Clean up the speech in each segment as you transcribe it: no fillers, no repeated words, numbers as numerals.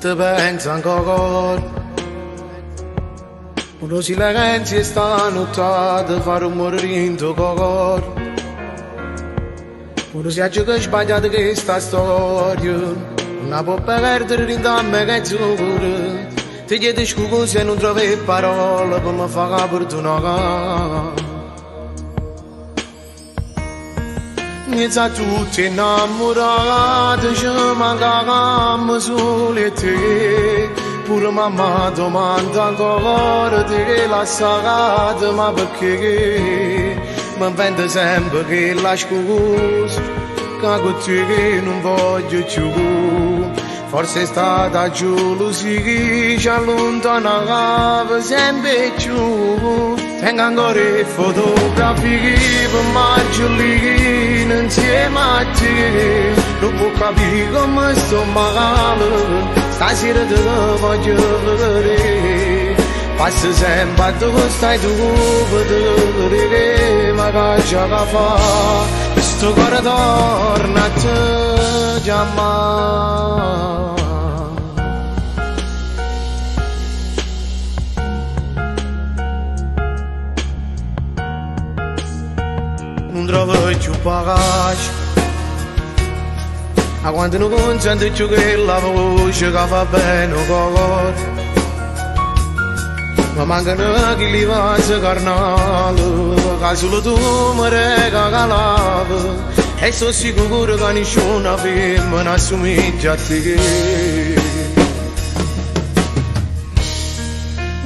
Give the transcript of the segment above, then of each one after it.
te pensa ancora. Uno silenzio sta nottata fa rumore in tuo cuore. Uno si aggiunge che sbagliato che sta storia non può perdere in dammi che zucchero. Ti chiedo scusa se non trovi parole per mi far perdonare. Inizia tutti innamorati, ci mancavamo solo e te. Pure mamma domanda ancora te la sagata, ma perché? Mi invento sempre che la scusa, che con te non voglio più. Forse è stata gelosia che ci allontanava sempre più. Tengo ancora le fotografie per margine insieme a te. Non può capire come sto male, stasera te voglio vedere. Passa sempre a dove stai tu, vedere, ma che c'è da fare? Questo cuore torna a te, chiamare. Non trovo più pace, ma quando non consento più che la voce che fa bene il cuore. Ma mancano chi li va a carnale, che solo tu mi regalava. E sono sicuro che nessuna femmina assomiglia a te.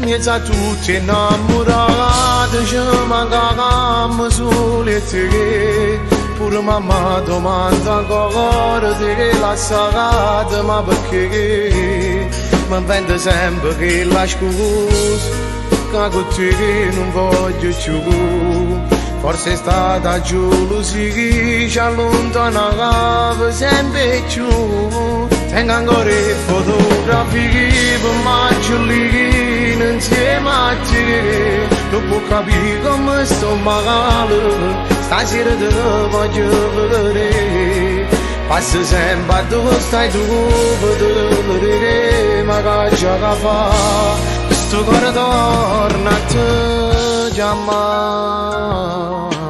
Inizia tutti innamorati, ci mancavamo solo e te. Pure mamma domanda ancora te la sagata, ma perché? Mi invento sempre che la scusa, che con te non voglio più. Forse è stata gelosia che ci allontanava sempre più. Tengo ancora le fotografie per margine insieme a te. Non può capire come sto male, stasera te voglio vedere. Passa sempre a dove stai tu, vedere, ma che c'è da fare? Questo cuore torna a te, chiamare.